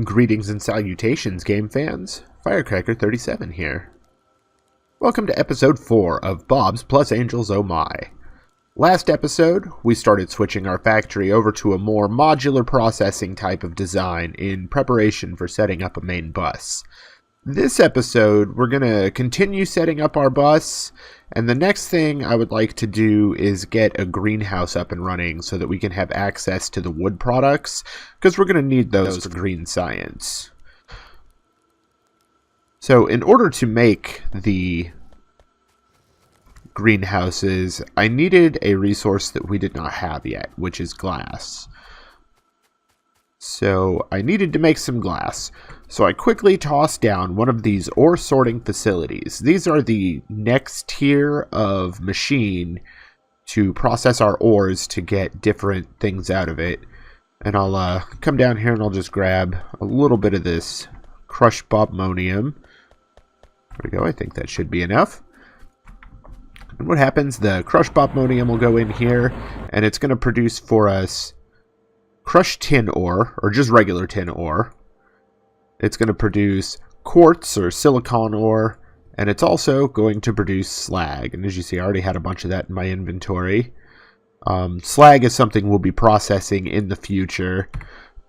Greetings and salutations, game fans. Firecracker37 here. Welcome to episode 4 of Bob's Plus Angels Oh My. Last episode, we started switching our factory over to a more modular processing type of design in preparation for setting up a main bus. This episode, we're going to continue setting up our bus, and the next thing I would like to do is get a greenhouse up and running so that we can have access to the wood products, because we're going to need those for green science. So in order to make the greenhouses, I needed a resource that we did not have yet, which is glass. So I needed to make some glass. So I quickly tossed down one of these ore sorting facilities. These are the next tier of machine to process our ores to get different things out of it. And I'll come down here and I'll just grab a little bit of this crushed bobmonium. There we go. I think that should be enough. And what happens, the crushed bobmonium will go in here and it's going to produce for us crushed tin ore, or just regular tin ore. It's going to produce quartz or silicon ore, and it's also going to produce slag. And as you see, I already had a bunch of that in my inventory. Slag is something we'll be processing in the future,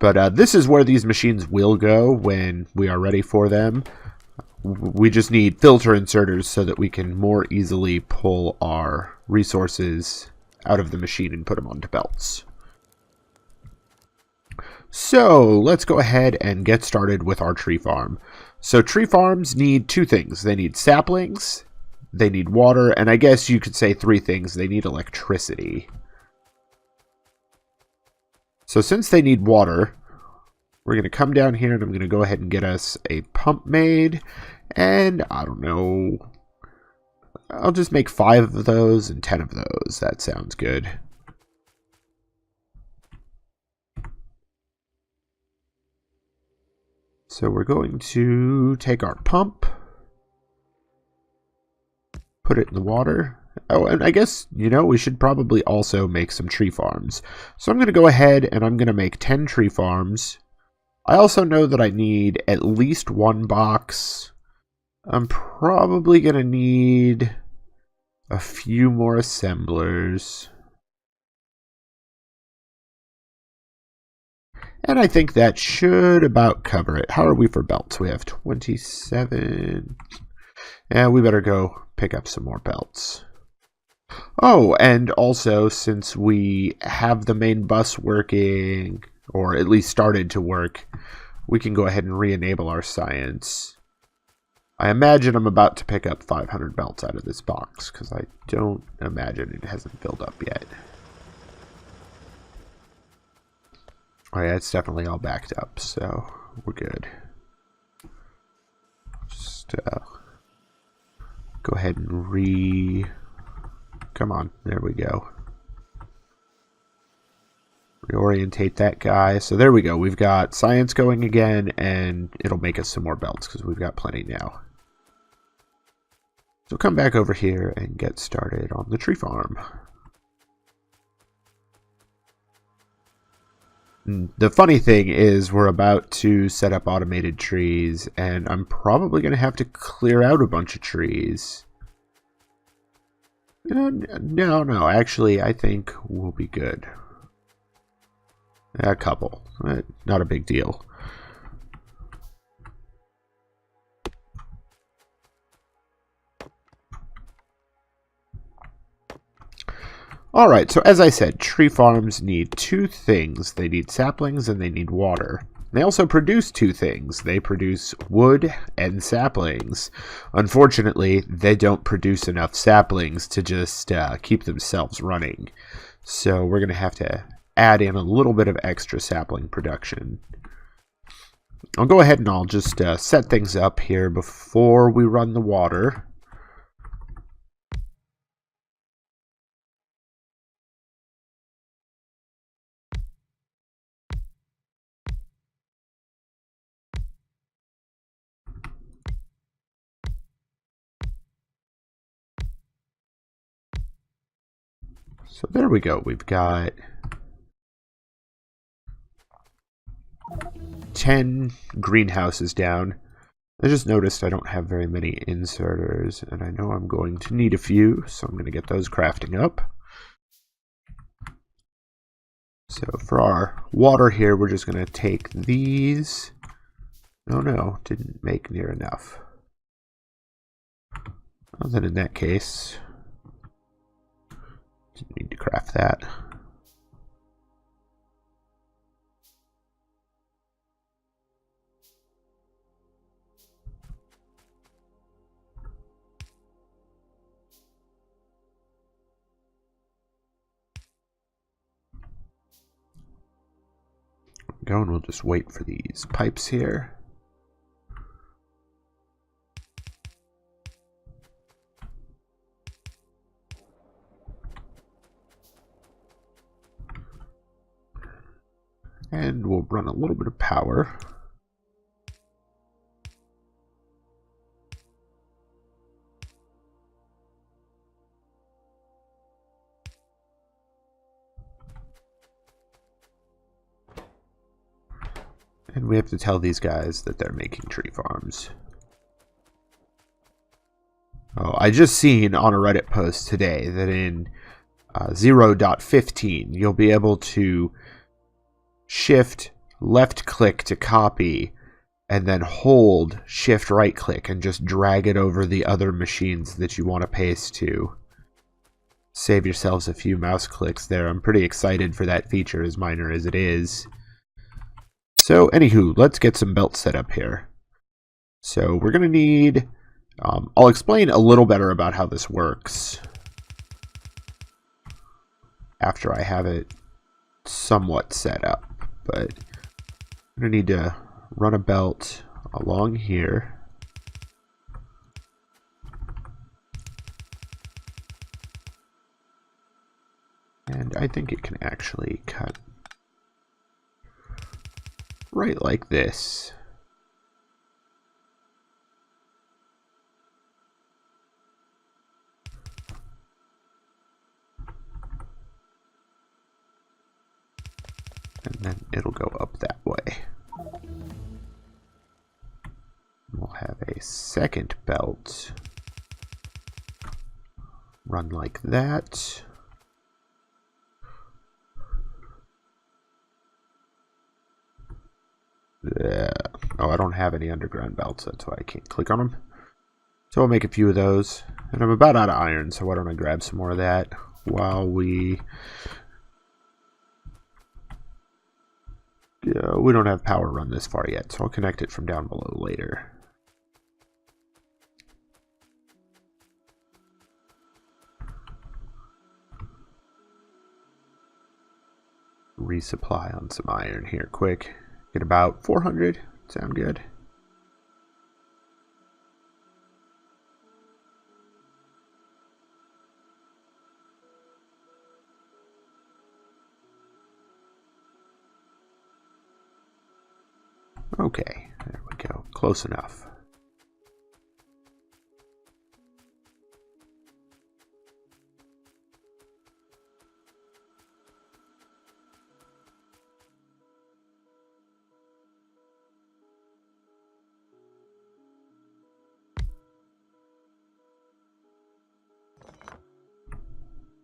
but this is where these machines will go when we are ready for them. We just need filter inserters so that we can more easily pull our resources out of the machine and put them onto belts. So let's go ahead and get started with our tree farm. So tree farms need two things. They need saplings, they need water, and I guess you could say three things. They need electricity. So since they need water, we're going to come down here and I'm going to go ahead and get us a pump made. And I don't know, I'll just make 5 of those and 10 of those. That sounds good. So we're going to take our pump, put it in the water. Oh, and I guess, we should probably also make some tree farms. So I'm going to go ahead and I'm going to make 10 tree farms. I also know that I need at least 1 box. I'm probably going to need a few more assemblers. And I think that should about cover it. How are we for belts? We have 27. And we better go pick up some more belts. Oh, and also, since we have the main bus working, or at least started to work, we can go ahead and re-enable our science. I imagine I'm about to pick up 500 belts out of this box, because I don't imagine it hasn't filled up yet. Oh yeah, it's definitely all backed up, so we're good. Just go ahead and come on, there we go. Reorientate that guy. So there we go. We've got science going again, and it'll make us some more belts because we've got plenty now. So come back over here and get started on the tree farm. The funny thing is we're about to set up automated trees, and I'm probably going to have to clear out a bunch of trees. No, actually, I think we'll be good. A couple. Not a big deal. Alright, so as I said, tree farms need 2 things. They need saplings and they need water. They also produce 2 things. They produce wood and saplings. Unfortunately, they don't produce enough saplings to just keep themselves running. So we're going to have to add in a little bit of extra sapling production. I'll go ahead and I'll just set things up here before we run the water. So there we go. We've got 10 greenhouses down. I just noticed I don't have very many inserters, and I know I'm going to need a few, so I'm going to get those crafting up. So for our water here, we're just going to take these. Oh no, didn't make near enough. Well, then in that case, didn't need to craft that. Go, and we'll just wait for these pipes here. And we'll run a little bit of power. And we have to tell these guys that they're making tree farms. Oh, I just seen on a Reddit post today that in 0.15 you'll be able to shift left click to copy and then hold shift right click and just drag it over the other machines that you want to paste to. Save yourselves a few mouse clicks there. I'm pretty excited for that feature, as minor as it is. So anywho, let's get some belts set up here. So we're going to need, I'll explain a little better about how this works after I have it somewhat set up. But I'm going to need to run a belt along here. And I think it can actually cut right like this. And then it'll go up that way. We'll have a second belt run like that. Oh, I don't have any underground belts, that's why I can't click on them. So I'll make a few of those. And I'm about out of iron, so why don't I grab some more of that while we don't have power run this far yet, so I'll connect it from down below later. Resupply on some iron here quick. Get about 400. Sound good? Okay, there we go. Close enough.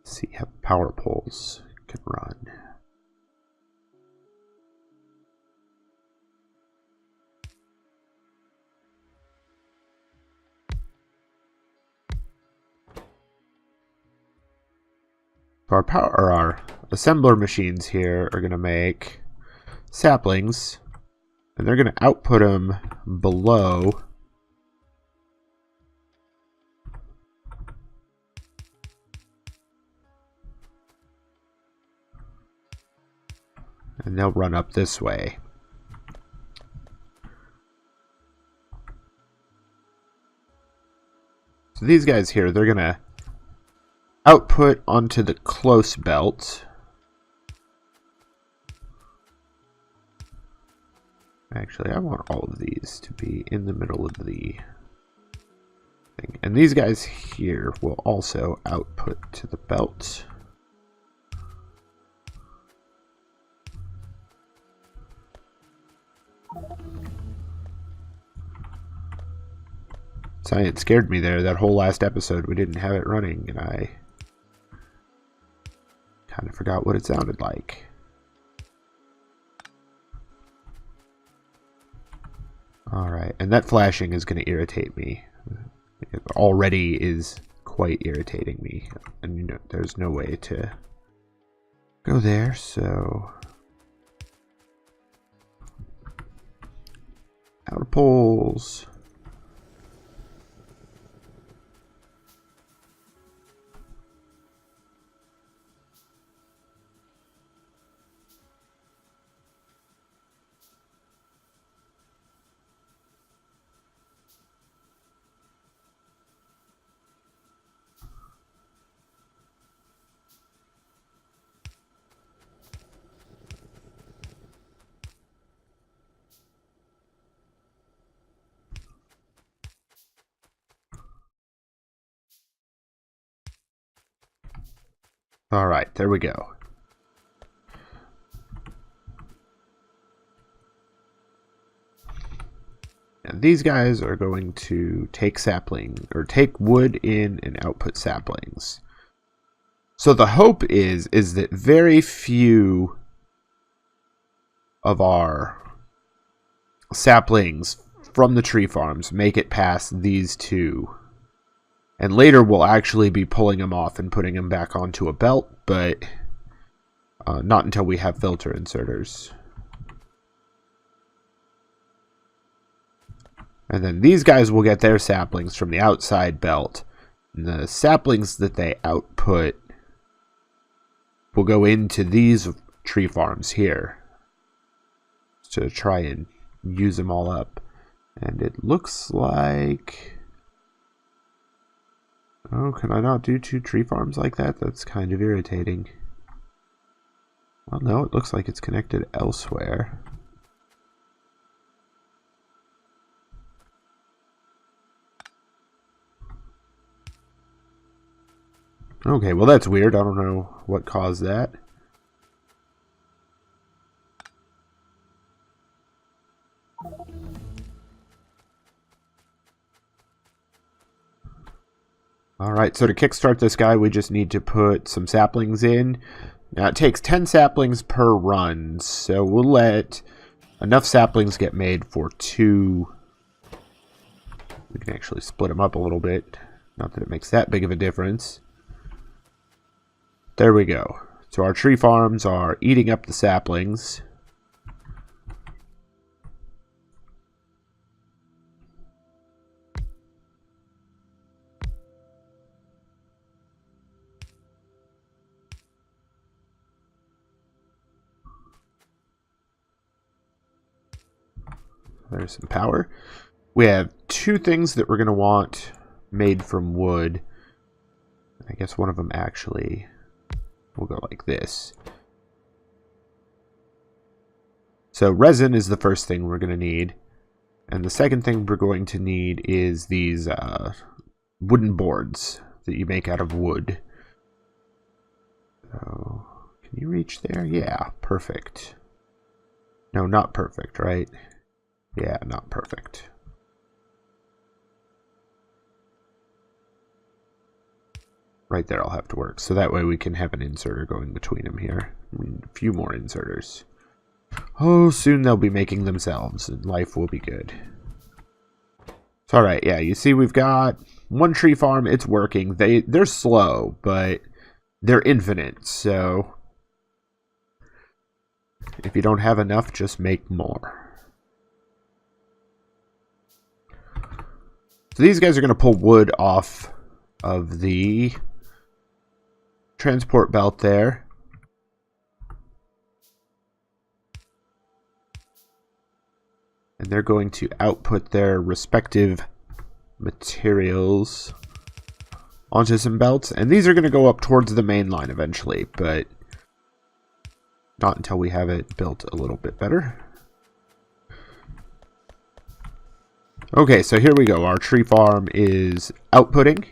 See how power poles can run. Our assembler machines here are going to make saplings, and they're going to output them below and they'll run up this way. So these guys here, they're going to output onto the close belt. Actually, I want all of these to be in the middle of the thing. And these guys here will also output to the belt. Science scared me there. That whole last episode, we didn't have it running, and I kind of forgot what it sounded like. Alright, and that flashing is going to irritate me. It already is quite irritating me. And you know, there's no way to go there, so... Outer poles. Alright, there we go. And these guys are going to take sapling, or take wood in and output saplings. So the hope is that very few of our saplings from the tree farms make it past these two. And later we'll actually be pulling them off and putting them back onto a belt, but not until we have filter inserters. And then these guys will get their saplings from the outside belt. And the saplings that they output will go into these tree farms here to try and use them all up. And it looks like... Oh, can I not do 2 tree farms like that? That's kind of irritating. Well, no, it looks like it's connected elsewhere. Okay, well that's weird. I don't know what caused that. Alright, so to kickstart this guy, we just need to put some saplings in. Now, it takes 10 saplings per run, so we'll let enough saplings get made for 2. We can actually split them up a little bit. Not that it makes that big of a difference. There we go. So our tree farms are eating up the saplings. There's some power. We have 2 things that we're going to want made from wood. I guess one of them actually will go like this. So resin is the first thing we're going to need. And the second thing we're going to need is these wooden boards that you make out of wood. So, can you reach there? Yeah, perfect. No, not perfect, right? Yeah, not perfect. Right there I'll have to work. So that way we can have an inserter going between them here. We need a few more inserters. Oh, soon they'll be making themselves and life will be good. So, alright, yeah, you see we've got 1 tree farm. It's working. They're slow, but they're infinite. So if you don't have enough, just make more. So these guys are going to pull wood off of the transport belt there. And they're going to output their respective materials onto some belts. And these are going to go up towards the main line eventually, but not until we have it built a little bit better. Okay, so here we go. Our tree farm is outputting,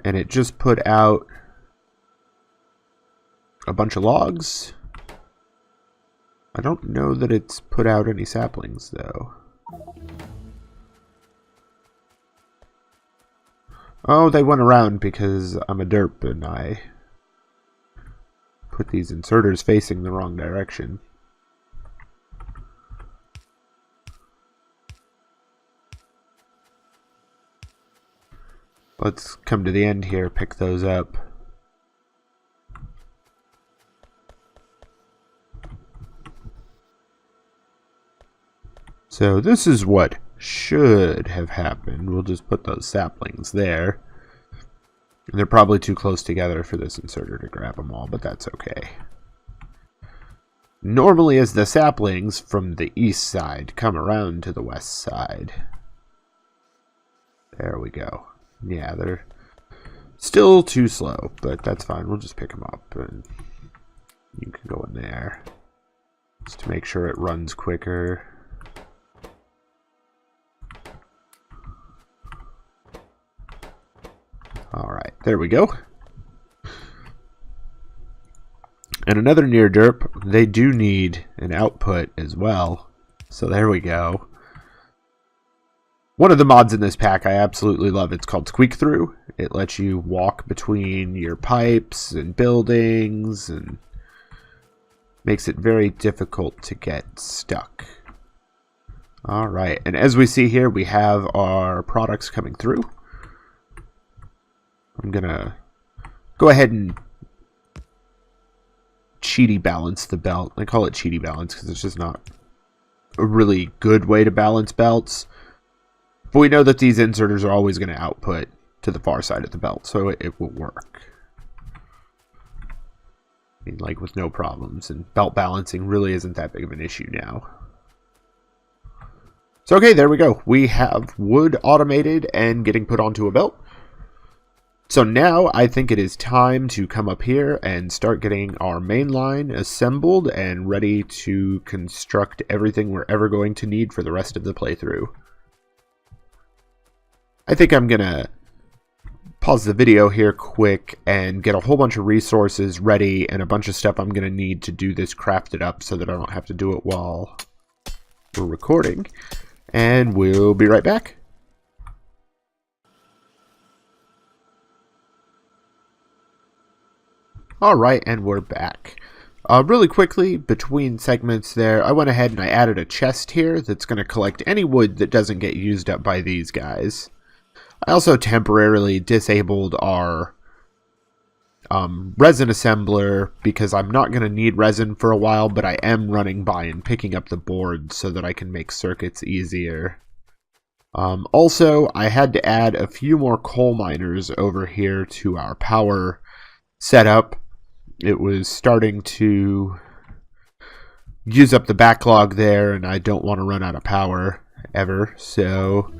and it just put out a bunch of logs. I don't know that it's put out any saplings, though. Oh, they went around because I'm a derp and I put these inserters facing the wrong direction. Let's come to the end here, pick those up. So this is what should have happened. We'll just put those saplings there. They're probably too close together for this inserter to grab them all, but that's okay. Normally, as the saplings from the east side come around to the west side. There we go. Yeah, they're still too slow, but that's fine. We'll just pick them up, and you can go in there just to make sure it runs quicker. Alright, there we go. And another near derp, they do need an output as well. So there we go. One of the mods in this pack I absolutely love. It's called Squeak Through. It lets you walk between your pipes and buildings and makes it very difficult to get stuck. Alright, and as we see here, we have our products coming through. I'm gonna go ahead and cheaty balance the belt. I call it cheaty balance because it's just not a really good way to balance belts. But we know that these inserters are always going to output to the far side of the belt, so it will work. I mean, like with no problems, and belt balancing really isn't that big of an issue now. So okay, there we go. We have wood automated and getting put onto a belt. So now I think it is time to come up here and start getting our main line assembled and ready to construct everything we're ever going to need for the rest of the playthrough. I think I'm going to pause the video here quick and get a whole bunch of resources ready and a bunch of stuff I'm going to need to do this crafted up so that I don't have to do it while we're recording. And we'll be right back. Alright, and we're back. Really quickly, between segments there, I went ahead and I added a chest here that's going to collect any wood that doesn't get used up by these guys. I also temporarily disabled our resin assembler because I'm not going to need resin for a while, but I am running by and picking up the boards so that I can make circuits easier. Also, I had to add a few more coal miners over here to our power setup. It was starting to use up the backlog there, and I don't want to run out of power ever, so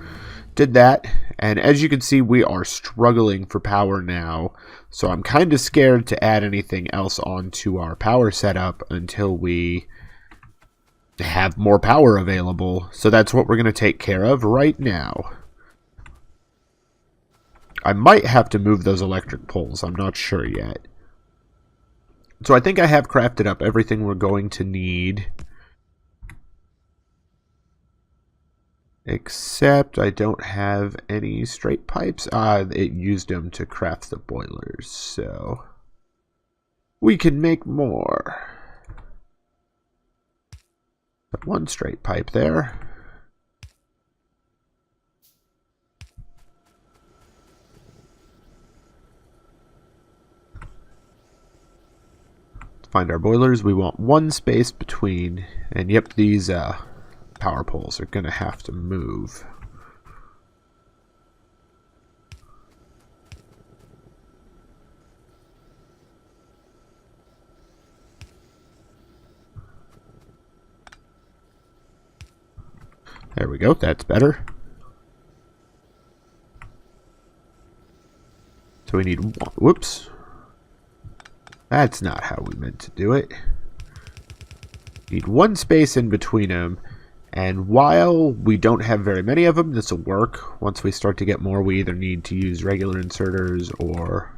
did that. And as you can see, we are struggling for power now, so I'm kind of scared to add anything else onto our power setup until we have more power available. So that's what we're going to take care of right now. I might have to move those electric poles, I'm not sure yet. So I think I have crafted up everything we're going to need. Except I don't have any straight pipes. It used them to craft the boilers, so we can make more. One straight pipe there. Find our boilers. We want one space between, and yep, these power poles are going to have to move. There we go, that's better. So we need one, whoops. That's not how we meant to do it. Need one space in between them, and while we don't have very many of them, this will work. Once we start to get more, we either need to use regular inserters or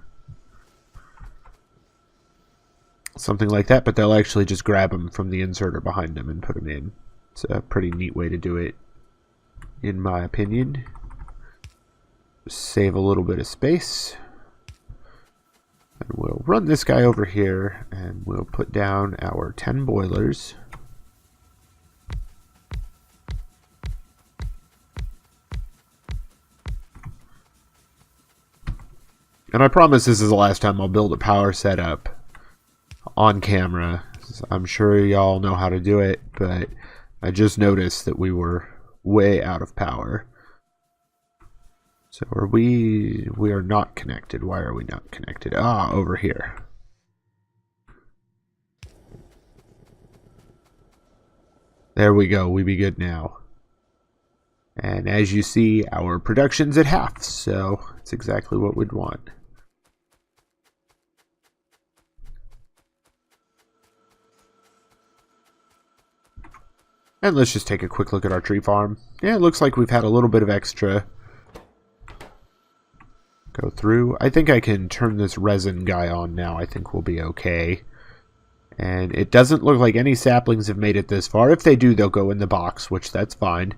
something like that, but they'll actually just grab them from the inserter behind them and put them in. It's a pretty neat way to do it, in my opinion. Save a little bit of space. And we'll run this guy over here, and we'll put down our 10 boilers. And I promise this is the last time I'll build a power setup on camera. I'm sure y'all know how to do it, but I just noticed that we were way out of power. So we are not connected. Why are we not connected? Ah, over here. There we go. We be good now. And as you see, our production's at half, so it's exactly what we'd want. And let's just take a quick look at our tree farm. Yeah, it looks like we've had a little bit of extra go through. I think I can turn this resin guy on now. I think we'll be okay. And it doesn't look like any saplings have made it this far. If they do, they'll go in the box, which that's fine.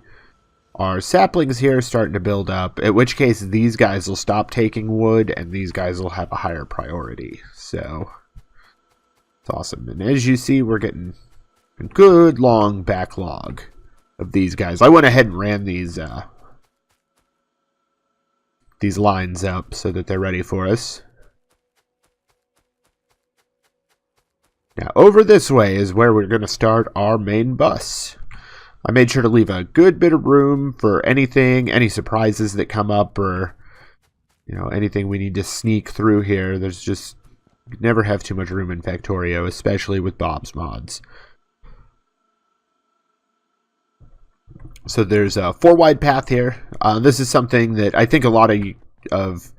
Our saplings here are starting to build up, at which case these guys will stop taking wood, and these guys will have a higher priority. So, it's awesome. And as you see, we're getting a good long backlog of these guys. I went ahead and ran these lines up so that they're ready for us. Now, over this way is where we're going to start our main bus. I made sure to leave a good bit of room for anything, any surprises that come up, or anything we need to sneak through here. There's just never have too much room in Factorio, especially with Bob's mods. So there's a 4-wide path here. This is something that I think a lot of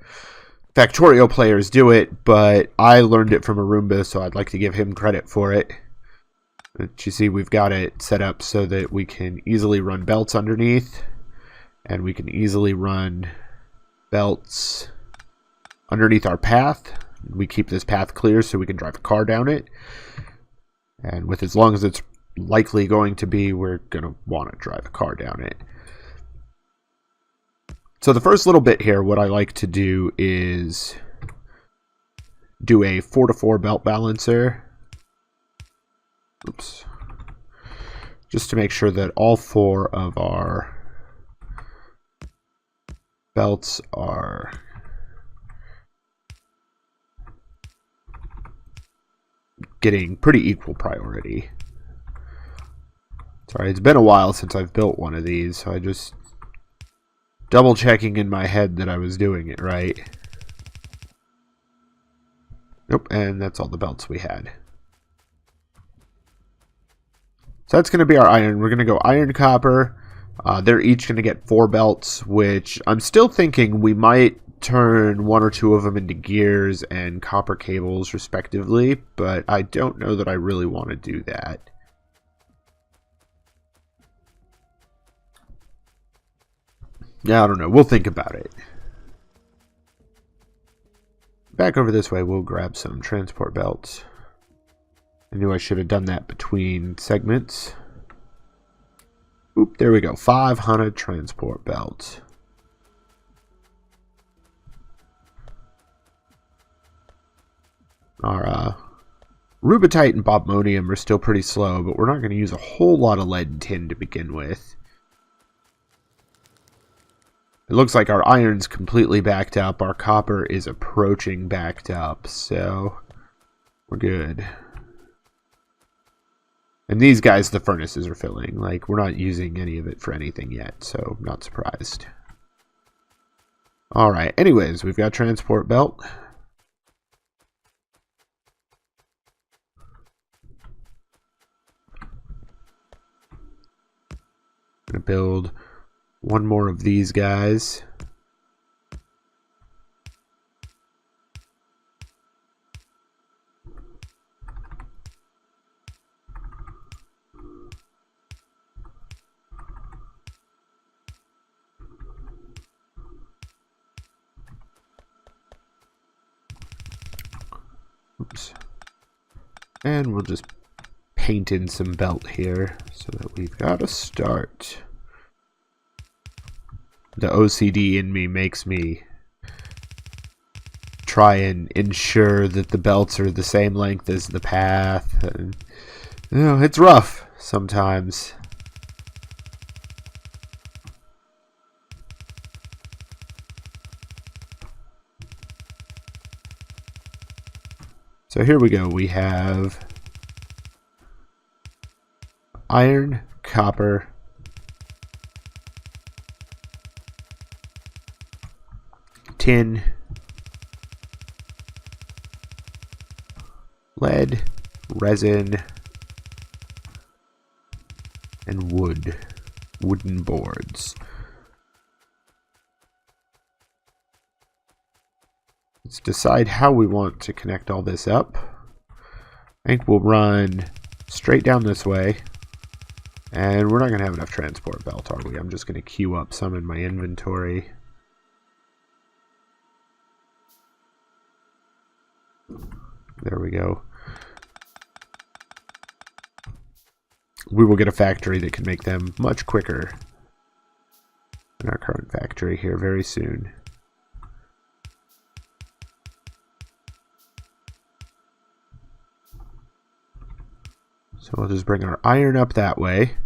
Factorio players do it, but I learned it from Arumba, so I'd like to give him credit for it. But you see, we've got it set up so that we can easily run belts underneath, and we can easily run belts underneath our path. We keep this path clear so we can drive a car down it. And with as long as it's likely going to be, we're going to want to drive a car down it. So the first little bit here, what I like to do is do a 4-to-4 belt balancer. Oops. Just to make sure that all 4 of our belts are getting pretty equal priority. Sorry, it's been a while since I've built one of these, so I just double checking in my head that I was doing it right. Nope, and that's all the belts we had. So that's going to be our iron. We're going to go iron, copper. They're each going to get 4 belts, which I'm still thinking we might turn 1 or 2 of them into gears and copper cables respectively, but I don't know that I really want to do that. Yeah, I don't know. We'll think about it. Back over this way, we'll grab some transport belts. I knew I should have done that between segments. Oop, there we go. 500 transport belts. Our rubitite and bobmonium are still pretty slow, but we're not going to use a whole lot of lead and tin to begin with. It looks like our iron's completely backed up. Our copper is approaching backed up, so we're good. And these guys, the furnaces are filling. Like, we're not using any of it for anything yet, so I'm not surprised. Alright, anyways, we've got transport belt. I'm going to build one more of these guys. Oops. And we'll just paint in some belt here so that we've got a start. the OCD in me makes me try and ensure that the belts are the same length as the path. And, you know, it's rough sometimes. So here we go. We have iron, copper, tin, lead, resin, and wooden boards. Let's decide how we want to connect all this up. I think we'll run straight down this way. And we're not going to have enough transport belt, are we? I'm just going to queue up some in my inventory. There we go. We will get a factory that can make them much quicker than our current factory here very soon. So we'll just bring our iron up that way.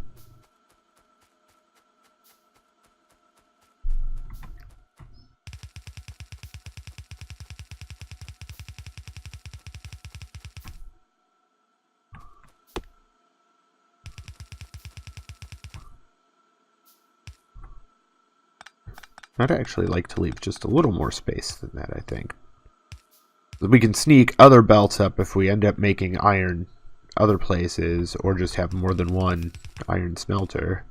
I'd actually like to leave just a little more space than that, I think. We can sneak other belts up if we end up making iron other places, or just have more than one iron smelter.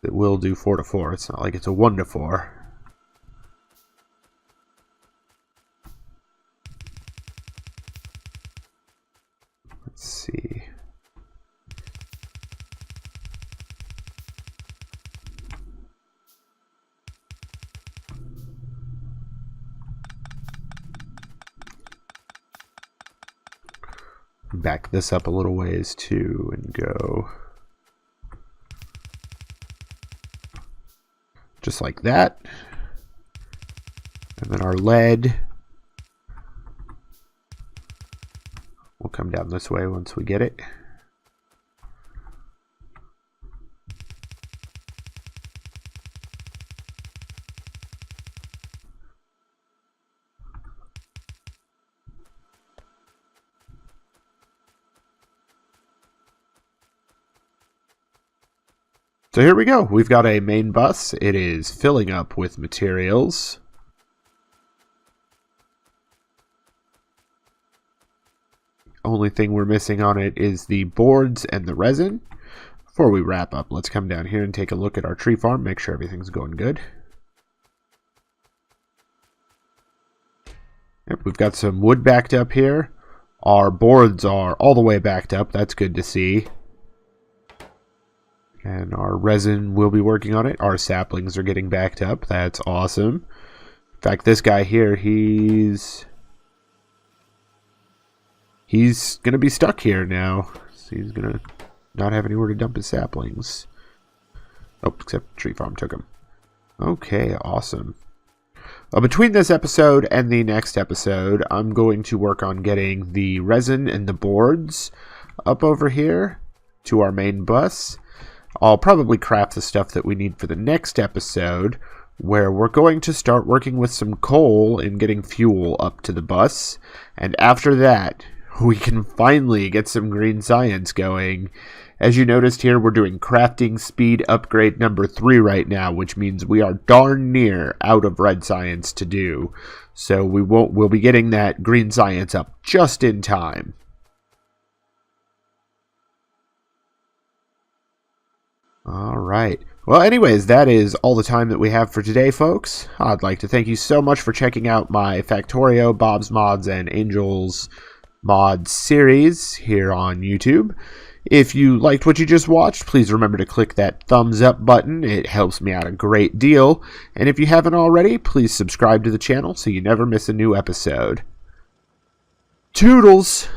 It will do 4 to 4. It's not like it's a 1 to 4. Let's see. Back this up a little ways too and go just like that. And then our lead will come down this way once we get it. So here we go. We've got a main bus. It is filling up with materials. Only thing we're missing on it is the boards and the resin. Before we wrap up, let's come down here and take a look at our tree farm, make sure everything's going good. Yep, we've got some wood backed up here. Our boards are all the way backed up. That's good to see. And our resin will be working on it. Our saplings are getting backed up. That's awesome. In fact, this guy here, he's going to be stuck here now. So he's going to not have anywhere to dump his saplings. Oh, except Tree Farm took him. Okay, awesome. Between this episode and the next episode, I'm going to work on getting the resin and the boards up over here to our main bus. I'll probably craft the stuff that we need for the next episode, where we're going to start working with some coal and getting fuel up to the bus. And after that, we can finally get some green science going. As you noticed here, we're doing crafting speed upgrade number 3 right now, which means we are darn near out of red science to do. So we'll be getting that green science up just in time. All right. Well, anyways, that is all the time that we have for today, folks. I'd like to thank you so much for checking out my Factorio, Bob's Mods, and Angel's Mods series here on YouTube. If you liked what you just watched, please remember to click that thumbs up button. It helps me out a great deal. And if you haven't already, please subscribe to the channel so you never miss a new episode. Toodles!